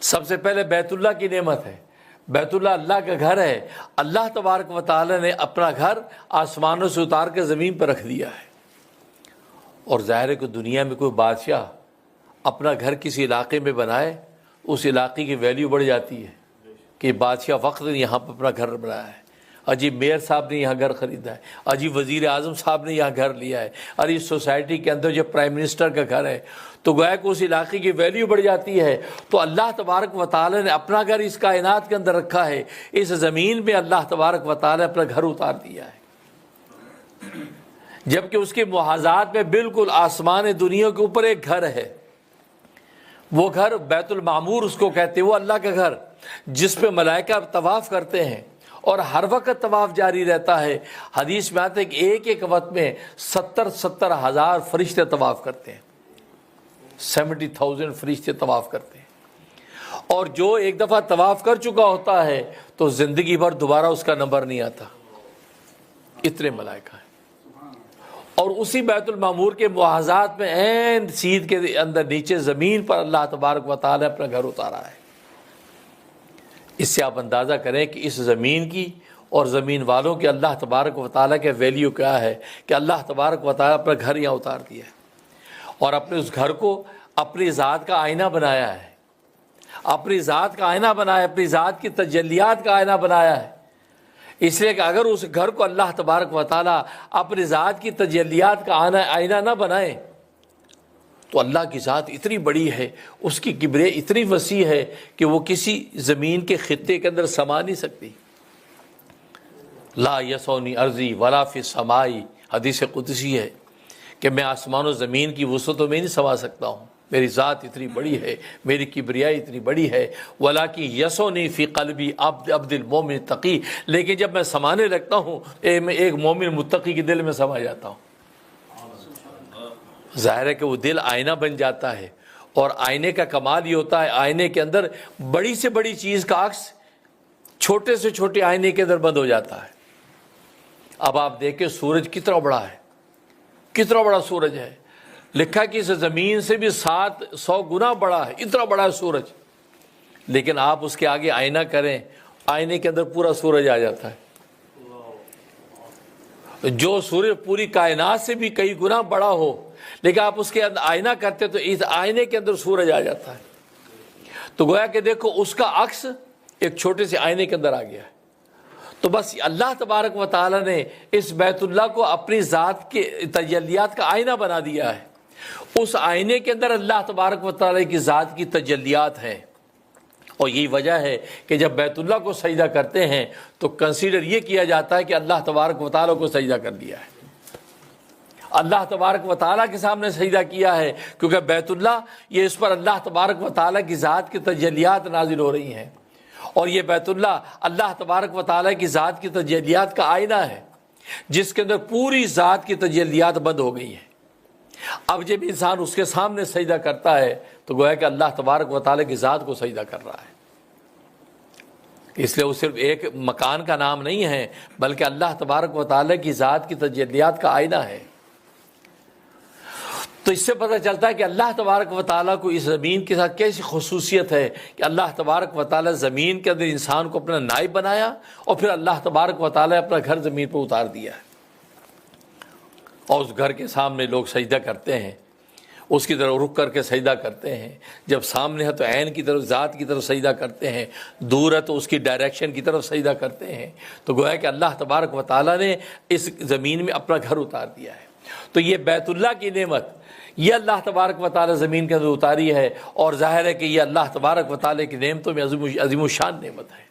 سب سے پہلے بیت اللہ کی نعمت ہے. بیت اللہ اللہ کا گھر ہے. اللہ تبارک و تعالی نے اپنا گھر آسمانوں سے اتار کے زمین پر رکھ دیا ہے. اور ظاہر ہے کہ دنیا میں کوئی بادشاہ اپنا گھر کسی علاقے میں بنائے، اس علاقے کی ویلیو بڑھ جاتی ہے کہ بادشاہ وقت نے یہاں پر اپنا گھر بنایا ہے، اجی میئر صاحب نے یہاں گھر خریدا ہے، اجی وزیر اعظم صاحب نے یہاں گھر لیا ہے، اور اس سوسائٹی کے اندر جو پرائم منسٹر کا گھر ہے، تو گویا کہ اس علاقے کی ویلیو بڑھ جاتی ہے. تو اللہ تبارک و تعالی نے اپنا گھر اس کائنات کے اندر رکھا ہے. اس زمین میں اللہ تبارک و تعالی نے اپنا گھر اتار دیا ہے، جبکہ اس کے محاذات میں بالکل آسمان دنیا کے اوپر ایک گھر ہے. وہ گھر بیت المعمور اس کو کہتے ہیں، وہ اللہ کا گھر جس پہ ملائکہ طواف کرتے ہیں اور ہر وقت طواف جاری رہتا ہے. حدیث میں آتا ہے کہ ایک وقت میں 70 ہزار فرشتے طواف کرتے ہیں، 70,000 فرشتے طواف کرتے ہیں. اور جو ایک دفعہ طواف کر چکا ہوتا ہے تو زندگی بھر دوبارہ اس کا نمبر نہیں آتا، اتنے ملائکہ ہیں. اور اسی بیت المعمور کے محاذات میں عین سیدھ کے اندر نیچے زمین پر اللہ تبارک و تعالی اپنا گھر اتارا ہے. اس سے آپ اندازہ کریں کہ اس زمین کی اور زمین والوں کے اللہ تبارک و تعالی کے ویلیو کیا ہے کہ اللہ تبارک و تعالی اپنا گھر یہاں اتار دیا ہے اور اپنے اس گھر کو اپنی ذات کا آئینہ بنایا ہے، اپنی ذات کا آئینہ بنایا ہے، اپنی ذات کی تجلیات کا آئینہ بنایا ہے. اس لیے کہ اگر اس گھر کو اللہ تبارک و تعالی اپنی ذات کی تجلیات کا آئینہ نہ بنائے تو اللہ کی ذات اتنی بڑی ہے، اس کی کبریائی اتنی وسیع ہے کہ وہ کسی زمین کے خطے کے اندر سما نہیں سکتی. لا یسونی ارضی ولا فی السماء، حدیث قدسی ہے کہ میں آسمان و زمین کی وسعتوں میں نہیں سما سکتا ہوں، میری ذات اتنی بڑی ہے، میری کبریائی اتنی بڑی ہے. ولاکن یسونی فی قلبی عبد المومن تقی، لیکن جب میں سمانے لگتا ہوں میں ایک مومن متقی کے دل میں سما جاتا ہوں. ظاہر ہے کہ وہ دل آئینہ بن جاتا ہے، اور آئینے کا کمال یہ ہوتا ہے آئینے کے اندر بڑی سے بڑی چیز کا عکس چھوٹے سے چھوٹے آئینے کے اندر بند ہو جاتا ہے. اب آپ دیکھیں سورج کتنا بڑا ہے، کتنا بڑا سورج ہے. لکھا کہ اس زمین سے بھی 700 گنا بڑا ہے، اتنا بڑا ہے سورج. لیکن آپ اس کے آگے آئینہ کریں، آئینے کے اندر پورا سورج آ جاتا ہے. جو سورج پوری کائنات سے بھی کئی گنا بڑا ہو، لیکن آپ اس کے اندر آئینہ کرتے تو اس آئینے کے اندر سورج آ جاتا ہے. تو گویا کہ دیکھو اس کا عکس ایک چھوٹے سے آئینے کے اندر آ گیا ہے. تو بس اللہ تبارک و تعالی نے اس بیت اللہ کو اپنی ذات کے تجلیات کا آئینہ بنا دیا ہے. اس آئینے کے اندر اللہ تبارک و تعالی کی ذات کی تجلیات ہیں. اور یہی وجہ ہے کہ جب بیت اللہ کو سجدہ کرتے ہیں تو کنسیڈر یہ کیا جاتا ہے کہ اللہ تبارک و تعالی کو سجدہ کر دیا ہے، اللہ تبارک و تعالیٰ کے سامنے سجدہ کیا ہے، کیونکہ بیت اللہ یہ اس پر اللہ تبارک و تعالیٰ کی ذات کی تجلیات نازل ہو رہی ہیں. اور یہ بیت اللہ اللہ تبارک و تعالیٰ کی ذات کی تجلیات کا آئینہ ہے جس کے اندر پوری ذات کی تجلیات بند ہو گئی ہیں. اب جب انسان اس کے سامنے سجدہ کرتا ہے تو گویا کہ اللہ تبارک و تعالیٰ کی ذات کو سجدہ کر رہا ہے. اس لیے وہ صرف ایک مکان کا نام نہیں ہے بلکہ اللہ تبارک و تعالیٰ کی ذات کی تجلیات کا آئینہ ہے. تو اس سے پتہ چلتا ہے کہ اللہ تبارک و تعالیٰ کو اس زمین کے ساتھ کیسی خصوصیت ہے کہ اللہ تبارک و تعالیٰ زمین کے اندر انسان کو اپنا نائب بنایا اور پھر اللہ تبارک و تعالیٰ اپنا گھر زمین پر اتار دیا ہے. اور اس گھر کے سامنے لوگ سجدہ کرتے ہیں، اس کی طرف رک کر کے سجدہ کرتے ہیں. جب سامنے ہے تو عین کی طرف ذات کی طرف سجدہ کرتے ہیں، دور ہے تو اس کی ڈائریکشن کی طرف سجدہ کرتے ہیں. تو گویا کہ اللہ تبارک و تعالیٰ نے اس زمین میں اپنا گھر اتار دیا ہے. تو یہ بیت اللہ کی نعمت یہ اللہ تبارک و تعالی زمین کے اندر اتاری ہے، اور ظاہر ہے کہ یہ اللہ تبارک و تعالی کی نعمتوں میں عظیم الشان نعمت ہے.